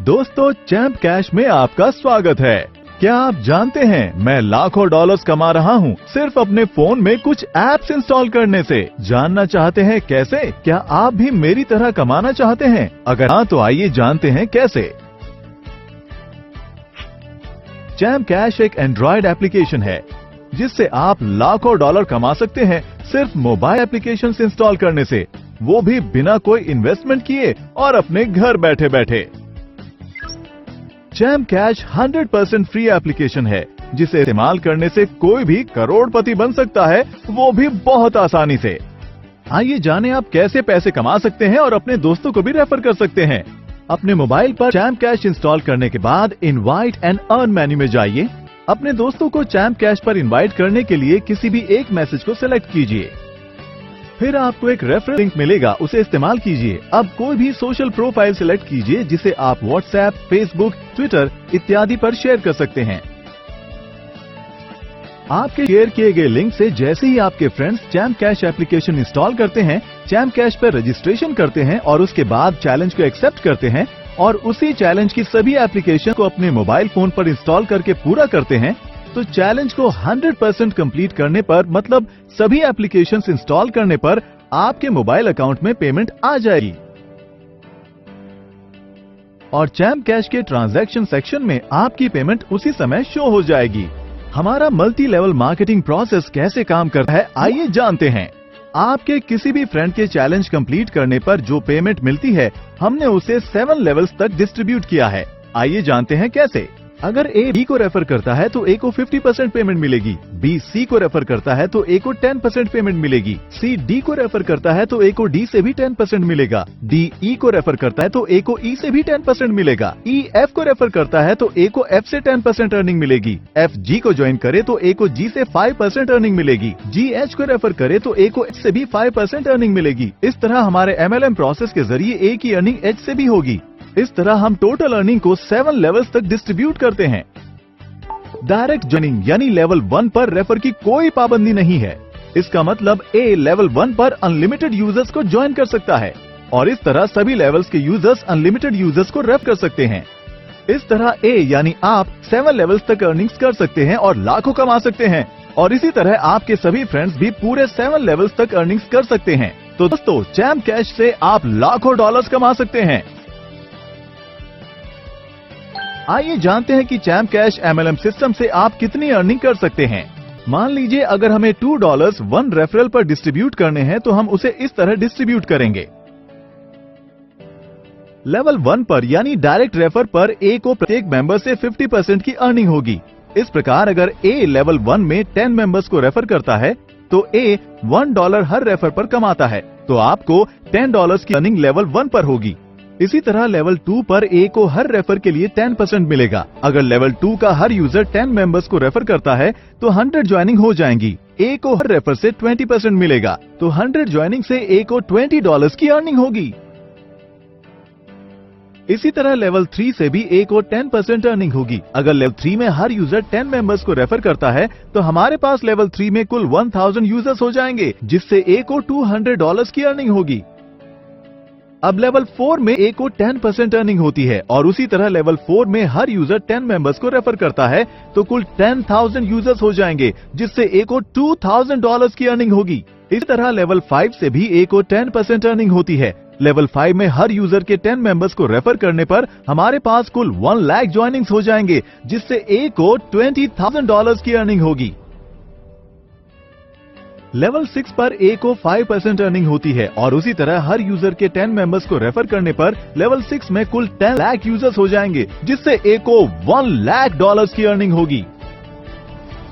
दोस्तों, champ cash में आपका स्वागत है। क्या आप जानते हैं मैं लाखों डॉलर्स कमा रहा हूँ सिर्फ अपने फोन में कुछ एप्स इंस्टॉल करने से। जानना चाहते हैं कैसे? क्या आप भी मेरी तरह कमाना चाहते हैं? अगर हाँ तो आइए जानते हैं कैसे। चैम्प कैश एक एंड्रॉइड एप्लीकेशन है जिससे आप लाखों डॉलर कमा सकते हैं सिर्फ मोबाइल एप्लीकेशन इंस्टॉल करने से, वो भी बिना कोई इन्वेस्टमेंट किए और अपने घर बैठे बैठे। चैम्प कैश 100% फ्री एप्लीकेशन है जिसे इस्तेमाल करने से कोई भी करोड़पति बन सकता है, वो भी बहुत आसानी से। आइए जानें आप कैसे पैसे कमा सकते हैं और अपने दोस्तों को भी रेफर कर सकते हैं। अपने मोबाइल पर चैम्प कैश इंस्टॉल करने के बाद इनवाइट एंड अर्न मेन्यू में जाइए। अपने दोस्तों को चैम्प कैश पर इनवाइट करने के लिए किसी भी एक मैसेज को सिलेक्ट कीजिए। फिर आपको एक रेफरल लिंक मिलेगा, उसे इस्तेमाल कीजिए। अब कोई भी सोशल प्रोफाइल सिलेक्ट कीजिए जिसे आप व्हाट्सएप, फेसबुक, ट्विटर इत्यादि पर शेयर कर सकते हैं। आपके शेयर किए गए लिंक से जैसे ही आपके friends champ cash application install करते हैं, चैम्प कैश पर रजिस्ट्रेशन करते हैं और उसके बाद चैलेंज को एक्सेप्ट करते हैं और उसी चैलेंज की सभी एप्लीकेशन को अपने मोबाइल फोन पर इंस्टॉल करके पूरा करते हैं, तो चैलेंज को 100% कंप्लीट करने पर, मतलब सभी एप्लीकेशंस इंस्टॉल करने पर आपके मोबाइल अकाउंट में पेमेंट आ जाएगी। और चैम्प कैश के ट्रांजैक्शन सेक्शन में आपकी पेमेंट उसी समय शो हो जाएगी। हमारा मल्टी लेवल मार्केटिंग प्रोसेस कैसे काम करता है, आइए जानते हैं। आपके किसी भी फ्रेंड के चैलेंज कंप्लीट करने पर जो पेमेंट मिलती है, हमने उसे 7 लेवल्स तक डिस्ट्रीब्यूट किया है। आइए जानते हैं कैसे। अगर ए बी को रेफर करता है तो ए को 50% पेमेंट मिलेगी, बी सी को रेफर करता है तो ए को 10% पेमेंट मिलेगी, सी डी को रेफर करता है तो ए को डी से भी 10% मिलेगा, डी ई को रेफर करता है तो ए को ई से भी 10% मिलेगा, ई एफ को रेफर करता है तो ए को एफ से 10% अर्निंग मिलेगी, एफ जी को ज्वाइन करे तो ए को जी से 5% अर्निंग मिलेगी, जी एच को रेफर करे तो ए को एच से भी 5% अर्निंग मिलेगी। इस तरह हमारे MLM प्रोसेस के जरिए ए की अर्निंग एच से भी होगी। इस तरह हम टोटल अर्निंग को 7 लेवल्स तक डिस्ट्रीब्यूट करते हैं। डायरेक्ट ज्वाइनिंग यानी लेवल 1 पर रेफर की कोई पाबंदी नहीं है। इसका मतलब ए लेवल 1 पर अनलिमिटेड यूजर्स को ज्वाइन कर सकता है और इस तरह सभी लेवल्स के यूजर्स अनलिमिटेड यूजर्स को रेफर कर सकते हैं। इस तरह ए यानी आप 7 लेवल्स तक अर्निंग्स कर सकते हैं और लाखों कमा सकते हैं। और इसी तरह आपके सभी फ्रेंड्स भी पूरे 7 लेवल्स तक अर्निंग्स कर सकते हैं। तो दोस्तों, चैम्प कैश से आप लाखों डॉलर्स कमा सकते हैं। आइए जानते हैं कि चैम्प कैश MLM सिस्टम से आप कितनी अर्निंग कर सकते हैं। मान लीजिए अगर हमें $2 1 रेफरल पर डिस्ट्रीब्यूट करने हैं तो हम उसे इस तरह डिस्ट्रीब्यूट करेंगे। लेवल 1 पर यानी डायरेक्ट रेफर पर ए को प्रत्येक मेंबर से 50% की अर्निंग होगी। इस प्रकार अगर ए लेवल 1 में 10 मेंबर्स को रेफर करता है तो ए $1 हर रेफर पर कमाता है, तो आपको $10 की अर्निंग लेवल 1 पर होगी। इसी तरह लेवल 2 पर ए को हर रेफर के लिए 10% मिलेगा। अगर लेवल 2 का हर यूजर 10 मेंबर्स को रेफर करता है तो 100 ज्वाइनिंग हो जाएंगी। ए को हर रेफर से 20% मिलेगा, तो 100 ज्वाइनिंग से ए को $20 की अर्निंग होगी। इसी तरह लेवल 3 से भी ए को 10% अर्निंग होगी। अगर लेवल 3 में हर यूजर 10 मेंबर्स को रेफर करता है तो हमारे पास लेवल 3 में कुल 1000 यूजर्स हो जाएंगे, जिससे ए को $200 की अर्निंग होगी। अब लेवल 4 में ए को 10% अर्निंग होती है और उसी तरह लेवल 4 में हर यूजर 10 मेंबर्स को रेफर करता है तो कुल 10,000 यूजर्स हो जाएंगे, जिससे ए को $2,000 की अर्निंग होगी। इसी तरह लेवल 5 से भी ए को 10% अर्निंग होती है। लेवल 5 में हर यूजर के 10 मेंबर्स को रेफर करने पर हमारे पास कुल 1 लाख ज्वाइनिंग्स हो जाएंगे, जिससे ए को $20,000 की अर्निंग होगी। लेवल 6 पर ए को 5% अर्निंग होती है और उसी तरह हर यूजर के 10 मेंबर्स को रेफर करने पर लेवल 6 में कुल 10 लाख यूजर्स हो जाएंगे, जिससे ए को $1 लाख की अर्निंग होगी।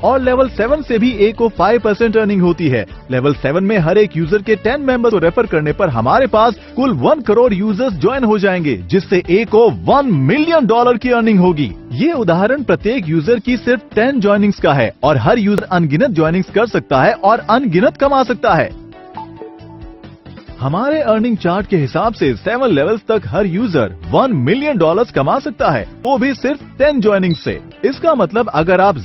और लेवल 7 से भी ए को 5% अर्निंग होती है। लेवल 7 में हर एक यूजर के 10 मेंबर्स को रेफर करने पर हमारे पास कुल 1 करोड़ यूजर्स ज्वाइन हो जाएंगे, जिससे ए को $1 मिलियन की अर्निंग होगी। ये उदाहरण प्रत्येक यूजर की सिर्फ 10 ज्वाइनिंग्स का है और हर यूजर अनगिनत ज्वाइनिंग्स कर सकता है और अनगिनत कमा सकता है। हमारे अर्निंग चार्ट के हिसाब से 7 लेवल्स तक हर यूजर $1 मिलियन कमा सकता है, वो भी सिर्फ 10 ज्वाइनिंग से। इसका मतलब अगर आप